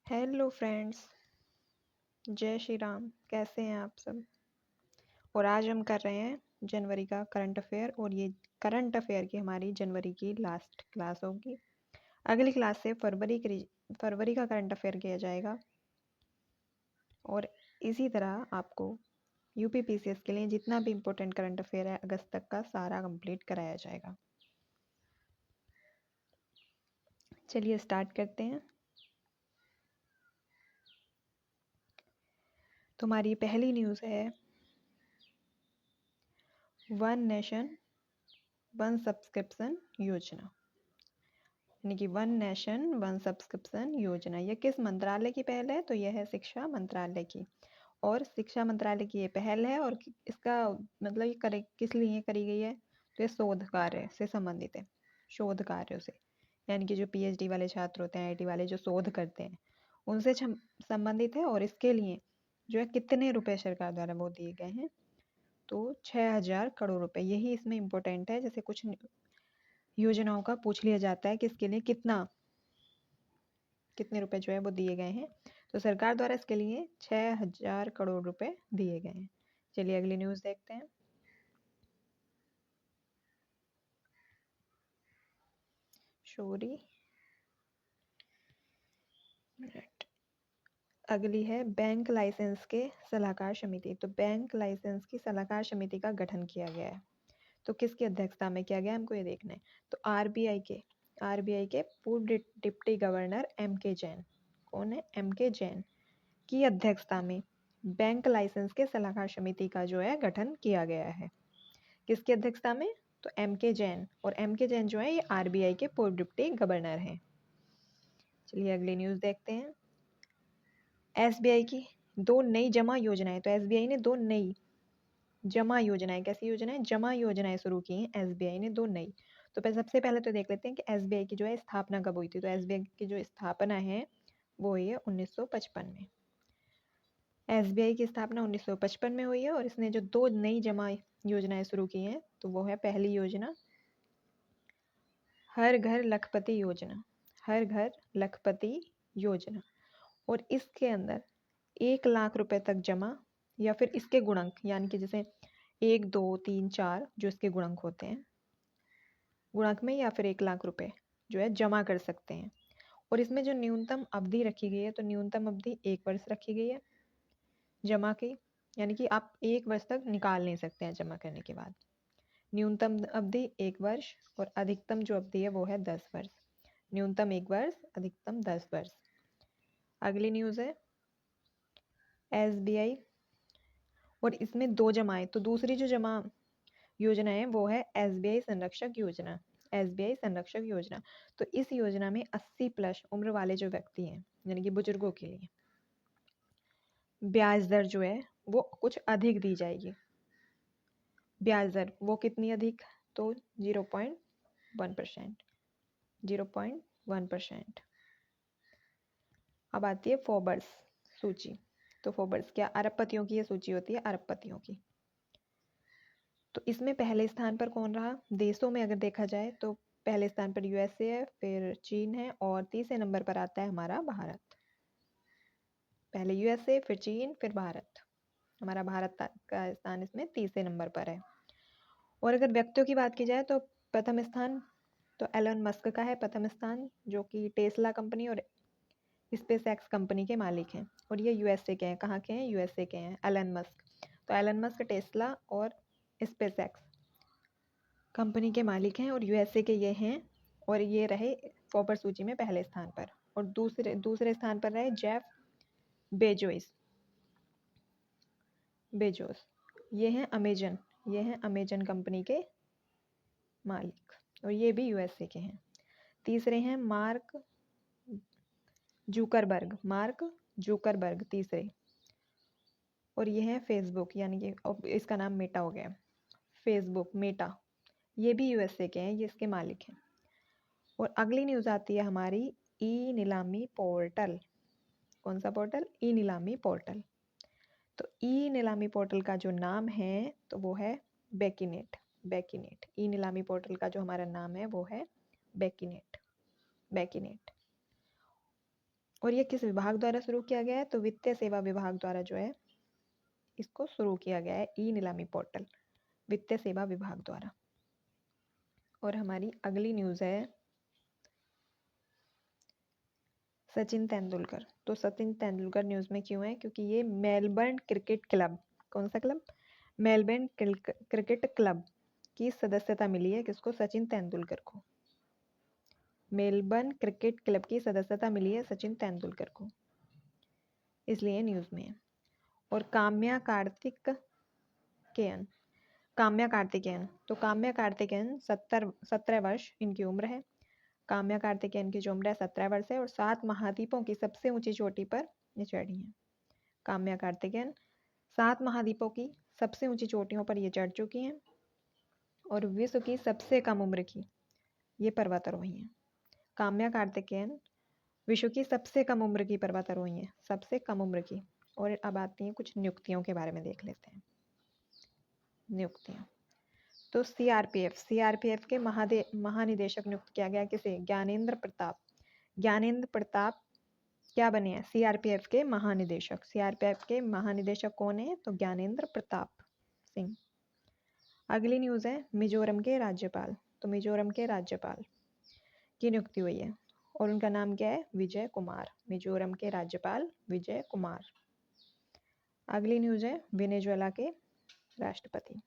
Hello friends. जय श्री राम। कैसे हैं आप सब? और आज हम कर रहे हैं जनवरी का करंट अफेयर, और ये करंट अफेयर की हमारी जनवरी की लास्ट क्लास होगी। अगली क्लास से फरवरी का करंट अफेयर किया जाएगा, और इसी तरह आपको यूपीपीसीएस के लिए जितना भी इम्पोर्टेंट करंट अफेयर है अगस्त तक का सारा कंप्लीट कराया जाएगा। चलिए स्टार्ट करते हैं। तुम्हारी पहली न्यूज़ है वन नेशन वन सब्सक्रिप्शन योजना, यानी कि वन नेशन वन सब्सक्रिप्शन योजना। यह किस मंत्रालय की पहल है? तो यह है शिक्षा मंत्रालय की, और शिक्षा मंत्रालय की ये पहल है। और इसका मतलब ये करे किस लिए करी गई है? तो ये शोध कार्य से संबंधित है, शोध कार्यों से, यानी कि जो पीएचडी वाले छात्र होते हैं, आईआईटी वाले जो शोध करते हैं, उनसे संबंधित है। और इसके लिए जो है कितने रुपए सरकार द्वारा वो दिए गए हैं? तो 6,000 करोड़ रुपए। यही इसमें इम्पोर्टेंट है। जैसे कुछ योजनाओं का पूछ लिया जाता है कि इसके लिए कितने रुपए जो है वो दिए गए हैं, तो सरकार द्वारा इसके लिए 6,000 करोड़ रुपए दिए गए हैं। चलिए अगली न्यूज़ देखते हैं। शोरी अगली है बैंक लाइसेंस के सलाहकार समिति। तो बैंक लाइसेंस की सलाहकार समिति का गठन किया गया है। तो किसकी अध्यक्षता में किया गया, हमको ये देखना है। तो आरबीआई के पूर्व डिप्टी गवर्नर एम के जैन, कौन है? एम के जैन की अध्यक्षता में बैंक लाइसेंस के सलाहकार समिति का जो है गठन किया गया है। किसकी अध्यक्षता में? तो एम के जैन। और एम के जैन जो है ये आरबीआई के पूर्व डिप्टी गवर्नर हैं। चलिए अगली न्यूज़ देखते हैं। एसबीआई की दो नई जमा योजनाएं। तो एसबीआई ने दो नई जमा योजनाएं, कैसी योजनाएं? जमा योजनाएं शुरू की हैं एसबीआई ने, दो नई। तो सबसे पहले तो देख लेते हैं कि एसबीआई की जो है स्थापना कब हुई थी। तो एसबीआई की जो स्थापना है वो हुई है 1955 में। एसबीआई की स्थापना 1955 में हुई है, और इसने जो दो नई जमा योजनाएं शुरू की हैं तो वो है पहली योजना हर घर लखपति योजना, हर घर लखपति योजना। और इसके अंदर 1 लाख रुपए तक जमा या फिर इसके गुणक, यानी कि जैसे 1, 2, 3, 4 जो इसके गुणक होते हैं, गुणक में या फिर 1 लाख रुपए जो है जमा कर सकते हैं। और इसमें जो न्यूनतम अवधि रखी गई है, तो न्यूनतम अवधि 1 वर्ष रखी गई है जमा की, यानी कि आप 1 वर्ष तक निकाल नहीं सकते हैं जमा करने के बाद। न्यूनतम अवधि 1 वर्ष, और अधिकतम जो अवधि है वो है 10 वर्ष। न्यूनतम 1 वर्ष, अधिकतम 10 वर्ष। अगली न्यूज़ है एसबीआई, और इसमें दो जमाएं। तो दूसरी जो जमा योजना है वो है एसबीआई संरक्षक योजना, एसबीआई संरक्षक योजना। तो इस योजना में 80+ उम्र वाले जो व्यक्ति हैं, यानी कि बुजुर्गों के लिए ब्याज दर जो है वो कुछ अधिक दी जाएगी। ब्याज दर वो कितनी अधिक? तो 0.1%, 0.1%। अब आती है फोर्ब्स सूची। तो फोर्ब्स क्या? अरबपतियों की ये सूची होती है, अरबपतियों की। तो इसमें पहले स्थान पर कौन रहा? देशों में अगर देखा जाए तो पहले स्थान पर यूएसए है, फिर चीन है, और तीसरे नंबर पर आता है हमारा भारत। पहले यूएसए, फिर चीन, फिर भारत। हमारा भारत का स्थान इसमें तीसरे नंबर पर है। और अगर व्यक्तियों की बात की जाए तो प्रथम स्थान तो एलन मस्क का है, प्रथम स्थान, जो कि टेस्ला कंपनी और स्पेस एक्स कंपनी के मालिक हैं। और ये यूएसए के हैं। कहाँ के हैं? यूएसए के हैं एलन मस्क। तो एलन मस्क टेस्ला और स्पेस एक्स कंपनी के मालिक हैं, और यूएसए के ये हैं। और ये रहे फोर्ब्स सूची में पहले स्थान पर। और दूसरे स्थान पर रहे जेफ बेजोस। ये हैं अमेजन कंपनी के मालिक, और ये भी यूएसए के हैं। तीसरे हैं मार्क जूकरबर्ग तीसरे। और ये है फेसबुक, यानी कि अब इसका नाम मेटा हो गया, फेसबुक मेटा। ये भी यूएसए के हैं, ये इसके मालिक हैं। और अगली न्यूज़ आती है हमारी ई नीलामी पोर्टल। कौन सा पोर्टल? ई नीलामी पोर्टल। तो ई नीलामी पोर्टल का जो नाम है तो वो है बेकीनेट। ई नीलामी पोर्टल का जो हमारा नाम है वो है बेकीनेट। और ये किस विभाग द्वारा शुरू किया गया है? तो वित्तीय सेवा विभाग द्वारा जो है इसको शुरू किया गया है, ई नीलामी पोर्टल, वित्तीय सेवा विभाग द्वारा। और हमारी अगली न्यूज़ है सचिन तेंदुलकर। तो सचिन तेंदुलकर न्यूज़ में क्यों है? क्योंकि ये मेलबर्न क्रिकेट क्लब, कौन सा क्लब? मेलबर्न क्रिकेट क्लब की सदस्यता मिली है किसको? सचिन तेंदुलकर को। मेलबर्न क्रिकेट क्लब की सदस्यता मिली है सचिन तेंदुलकर को, इसलिए न्यूज़ में है। और काम्या कार्तिकेयन, काम्या कार्तिकेयन, तो काम्या कार्तिकेयन 17 वर्ष इनकी उम्र है। काम्या कार्तिकेयन की जो उम्र है 17 वर्ष है और 7 महाद्वीपों की सबसे ऊंची चोटी पर ये चढ़ी हैं। काम्या कार्तिकेयन 7 महाद्वीपों की सबसे ऊंची चोटियों पर ये चढ़ चुकी हैं और विश्व की सबसे कम उम्र की ये पर्वतारोही हैं। काम्या कार्तिकेयन विश्व की सबसे कम उम्र की पर्वतारोही हैं, सबसे कम उम्र की। और अब आती हैं कुछ नियुक्तियों के बारे में देख लेते हैं। नियुक्तियां, तो सीआरपीएफ के महानिदेशक नियुक्त किया गया किसे? ज्ञानेंद्र प्रताप। ज्ञानेंद्र प्रताप क्या बने हैं? सीआरपीएफ के महानिदेशक। सीआरपीएफ के महानिदेशक कौन है? तो ज्ञानेंद्र प्रताप सिंह। अगली न्यूज़ है मिजोरम के राज्यपाल। तो मिजोरम के राज्यपाल की नियुक्ति हुई है और उनका नाम क्या है? विजय कुमार। मिजोरम के राज्यपाल विजय कुमार। अगली न्यूज़ है वेनेजुएला के राष्ट्रपति।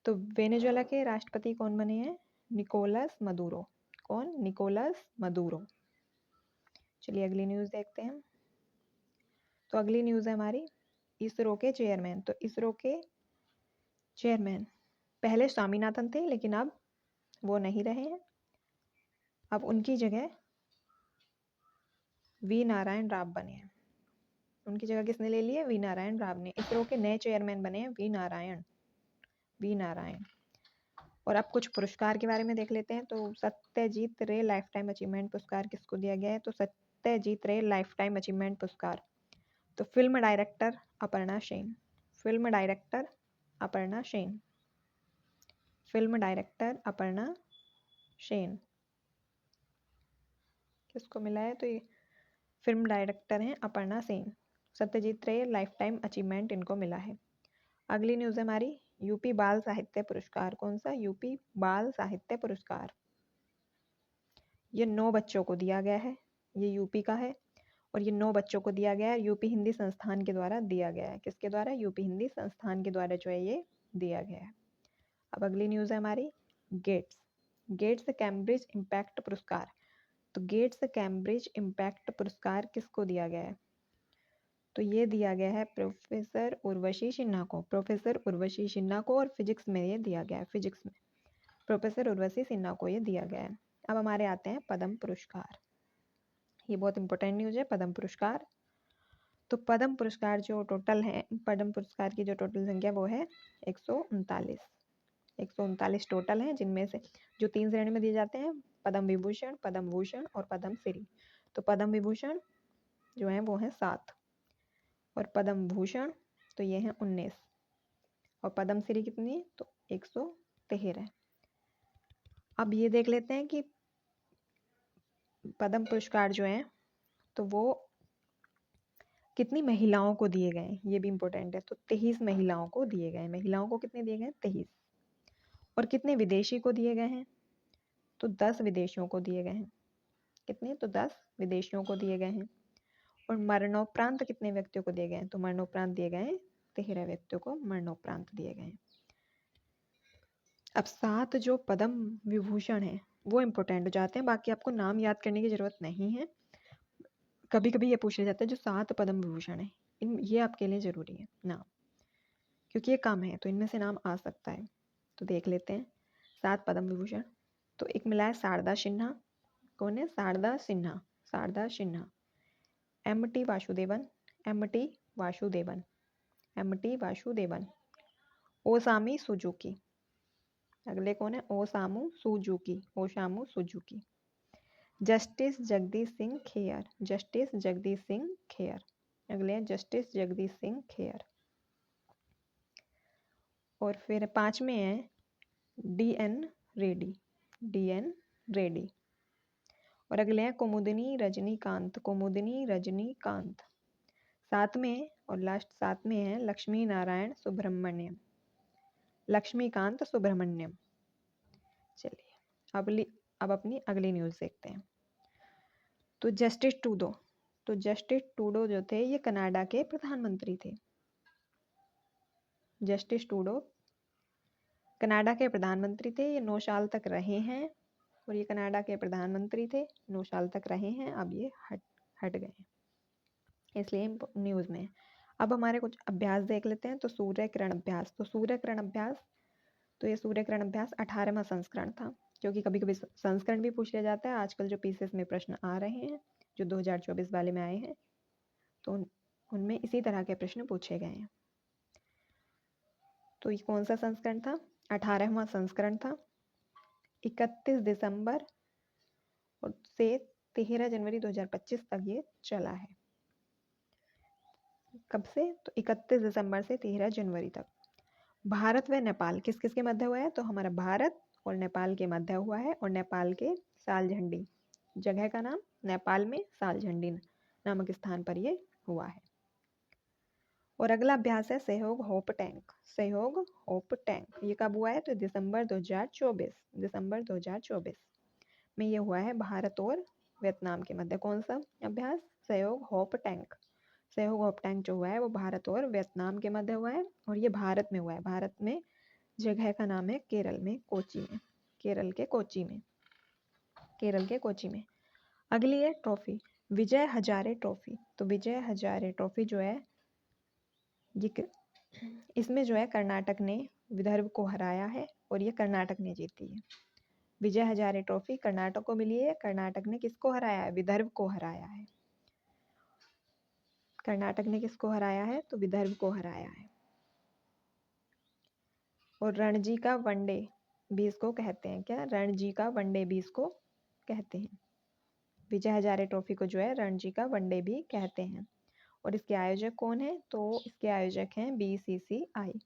तो वेनेजुएला के राष्ट्रपति कौन बने हैं? Nicolas Maduro. कौन? Nicolas Maduro. चलिए अगली न्यूज़ देखते हैं। तो अगली न्यूज़ है हमारी इसरो के चेयरमैन। तो इसरो के चेयरमैन पहले स्वामीनाथन थे लेकिन अब वो नहीं रहे हैं। अब उनकी जगह वी नारायण राव बने हैं। उनकी जगह किसने ले ली है? वी नारायण राव ने। इसरो के नए चेयरमैन बने हैं वी नारायण। और अब कुछ पुरस्कार के बारे में देख लेते हैं। तो सत्यजीत रे लाइफ टाइम अचीवमेंट पुरस्कार किसको दिया गया है? तो सत्यजीत रे लाइफ टाइम अचीवमेंट पुरस्कार तो film director Aparna Sen. Film director Aparna Sen. Film director Aparna Sen किसको मिला है? तो ये फिल्म डायरेक्टर हैं अपर्णा सेन। सत्यजीत रे लाइफ टाइम अचीवमेंट इनको मिला है। अगली न्यूज़ है हमारी यूपी बाल साहित्य पुरस्कार। कौन सा? यूपी बाल साहित्य पुरस्कार। ये 9 बच्चों को दिया गया है। ये यूपी का है और ये 9 बच्चों को दिया गया है। यूपी हिंदी संस्थान के द्वारा दिया गया है। किसके द्वारा? यूपी हिंदी संस्थान के द्वारा जो है ये दिया गया है। अब अगली न्यूज़ है हमारी गेट्स कैम्ब्रिज इम्पैक्ट पुरस्कार। तो गेट्स कैम्ब्रिज इम्पैक्ट पुरस्कार किसको दिया गया है? तो ये दिया गया है प्रोफेसर उर्वशी सिन्हा को। प्रोफेसर उर्वशी सिन्हा को और फिजिक्स में ये दिया गया है। फिजिक्स में प्रोफेसर उर्वशी सिन्हा को ये दिया गया है। अब हमारे आते हैं पद्म पुरस्कार। ये बहुत इंपॉर्टेंट न्यूज़ है पद्म पुरस्कार। तो पद्म पुरस्कार जो टोटल है, पद्म पुरस्कार की जो टोटल संख्या वो है 139। 139 टोटल हैं, जिनमें से जो 3 श्रेणी में दिए जाते हैं पद्म विभूषण, पद्म भूषण और पद्म श्री। तो पद्म विभूषण जो है वो है 7 और पद्म भूषण तो ये है 19 और पद्म श्री कितनी है? तो 113। अब ये देख लेते हैं कि पद्म पुरस्कार जो है तो वो कितनी महिलाओं को दिए गए हैं, ये भी इम्पोर्टेंट है। तो 23 महिलाओं को दिए गए हैं। महिलाओं को कितने दिए गए? 23। और कितने विदेशी को दिए गए हैं? तो 10 विदेशियों को दिए गए हैं। कितने? तो 10 विदेशियों को दिए गए हैं। और मरणोपरांत कितने व्यक्तियों को दिए गए हैं? तो मरणोपरांत दिए गए हैं 13 व्यक्तियों को मरणोपरांत दिए गए हैं। अब 7 जो पद्म विभूषण है वो इम्पोर्टेंट हो जाते हैं, बाकी आपको नाम याद करने की जरूरत नहीं है। कभी कभी ये पूछ लिया जाता है जो 7 पद्म विभूषण है ये आपके लिए जरूरी है नाम, क्योंकि ये कम है तो इनमें से नाम आ सकता है। तो देख लेते हैं 7 पद्म विभूषण। तो एक मिला है शारदा सिन्हा। कौन है? Sharda Sinha. Sharda Sinha. M T. Vasudevan. M T. Vasudevan. M T. Vasudevan. Osamu Suzuki. अगले कौन है? Osamu Suzuki. Osamu Suzuki. Justice Jagdish Singh Khehar. Justice Jagdish Singh Khehar. अगले हैं जस्टिस जगदीश सिंह खेयर। और फिर 5वें हैं डी.एन. रेड्डी। डी.एन. रेड्डी। और अगले हैं कुमुदिनी रजनीकांत, कुमुदिनी रजनीकांत। 7 में और लास्ट 7 में है लक्ष्मी नारायण सुब्रमण्यम, लक्ष्मीकांत सुब्रमण्यम। चलिए अब अपनी अगली न्यूज़ देखते हैं। तो जस्टिस ट्रूडो जो थे ये कनाडा के प्रधानमंत्री थे। जस्टिस ट्रूडो कनाडा के प्रधानमंत्री थे, ये 9 साल तक रहे हैं और ये कनाडा के प्रधानमंत्री थे, 9 साल तक रहे हैं, अब ये हट गए हैं, इसलिए न्यूज़ में। अब हमारे कुछ अभ्यास देख लेते हैं। तो सूर्य किरण अभ्यास, तो ये सूर्य किरण अभ्यास 18वां संस्करण था, क्योंकि कभी कभी संस्करण भी पूछ लिया जाता है। आजकल जो पीसीएस में प्रश्न आ रहे हैं, जो 2024 वाले में आए हैं, तो उनमें इसी तरह के प्रश्न पूछे गए हैं। तो ये कौन सा संस्करण था? 18वां संस्करण था। 31 दिसंबर से 13 जनवरी 2025 तक ये चला है। कब से? तो 31 दिसंबर से 13 जनवरी तक। भारत व नेपाल किस किस के मध्य हुआ है? तो हमारा भारत और नेपाल के मध्य हुआ है, और नेपाल के सालझंडी जगह का नाम, नेपाल में सालझंडी नामक स्थान पर ये हुआ है। और अगला अभ्यास है सहयोग होप टैंक। सहयोग होप टैंक ये कब हुआ है? तो दिसंबर 2024 में ये हुआ है, भारत और वियतनाम के मध्य। कौन सा अभ्यास? सहयोग होप टैंक। सहयोग होप टैंक जो हुआ है वो भारत और वियतनाम के मध्य हुआ है, और ये भारत में हुआ है। भारत में जगह का नाम है केरल में, कोची में, केरल के कोची में। अगली है ट्रॉफी, विजय हजारे ट्रॉफी। तो विजय हजारे ट्रॉफी जो है ये इसमें जो है कर्नाटक ने विदर्भ को हराया है, और ये कर्नाटक ने जीती है। विजय हजारे ट्रॉफी कर्नाटक को मिली है। कर्नाटक ने किसको हराया है? विदर्भ को हराया है। कर्नाटक ने किसको हराया है? तो विदर्भ को हराया है। और रणजी का वनडे भी इसको कहते हैं। क्या? रणजी का वनडे भी इसको कहते हैं। विजय हजारे ट्रॉफी को जो है रणजी का वनडे भी कहते हैं। और इसके आयोजक कौन है? तो इसके आयोजक हैं बीसीसीआई।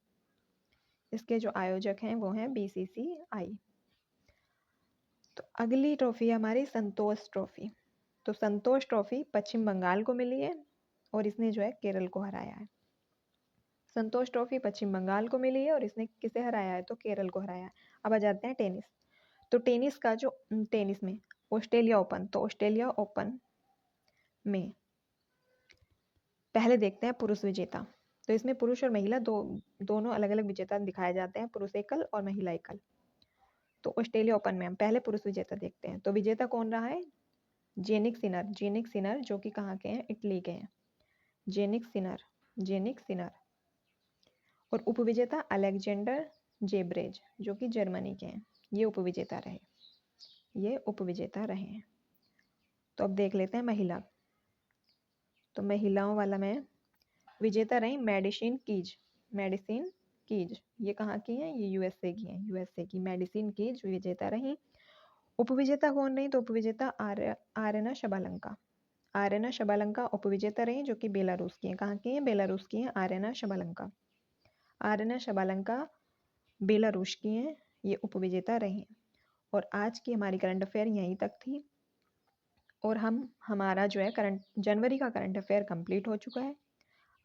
इसके जो आयोजक हैं वो हैं बीसीसीआई। तो अगली ट्रॉफी है हमारी संतोष ट्रॉफी। तो संतोष ट्रॉफी पश्चिम बंगाल को मिली है, और इसने जो है केरल को हराया है। संतोष ट्रॉफी पश्चिम बंगाल को मिली है, और इसने किसे हराया है? तो केरल को हराया है। अब आ जाते हैं टेनिस। तो टेनिस का जो टेनिस में ऑस्ट्रेलिया ओपन, तो ऑस्ट्रेलिया ओपन में पहले देखते हैं पुरुष विजेता। तो इसमें पुरुष और महिला दोनों अलग अलग विजेता दिखाए जाते हैं, पुरुष एकल और महिला एकल। तो ऑस्ट्रेलिया ओपन में हम पहले पुरुष विजेता देखते हैं। तो विजेता कौन रहा है? जेनिक सिनर, जो कि कहाँ के हैं? इटली के हैं। Jannik Sinner. और उपविजेता अलेक्जेंडर जेब्रेज, जो कि जर्मनी के हैं। ये उपविजेता रहे हैं। तो अब देख लेते हैं महिला। तो महिलाओं वाला में विजेता रही मेडिसिन कीज। ये कहाँ की हैं? ये यूएसए की मेडिसिन कीज विजेता रही। उपविजेता कौन रही? तो उपविजेता आर्यना शबालंका उपविजेता रही, जो कि बेलारूस की हैं। कहाँ की हैं? बेलारूस की हैं आर्यना शबालंका बेलारूस की हैं, ये उपविजेता रही। और आज की हमारी करंट अफेयर यहीं तक थी, और हमारा जो है जनवरी का करंट अफेयर कंप्लीट हो चुका है।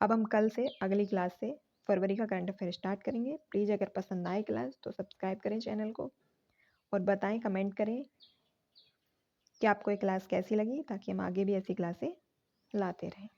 अब हम कल से अगली क्लास से फरवरी का करंट अफेयर स्टार्ट करेंगे। प्लीज़ अगर पसंद आए क्लास तो सब्सक्राइब करें चैनल को, और बताएं, कमेंट करें कि आपको ये क्लास कैसी लगी, ताकि हम आगे भी ऐसी क्लासें लाते रहें।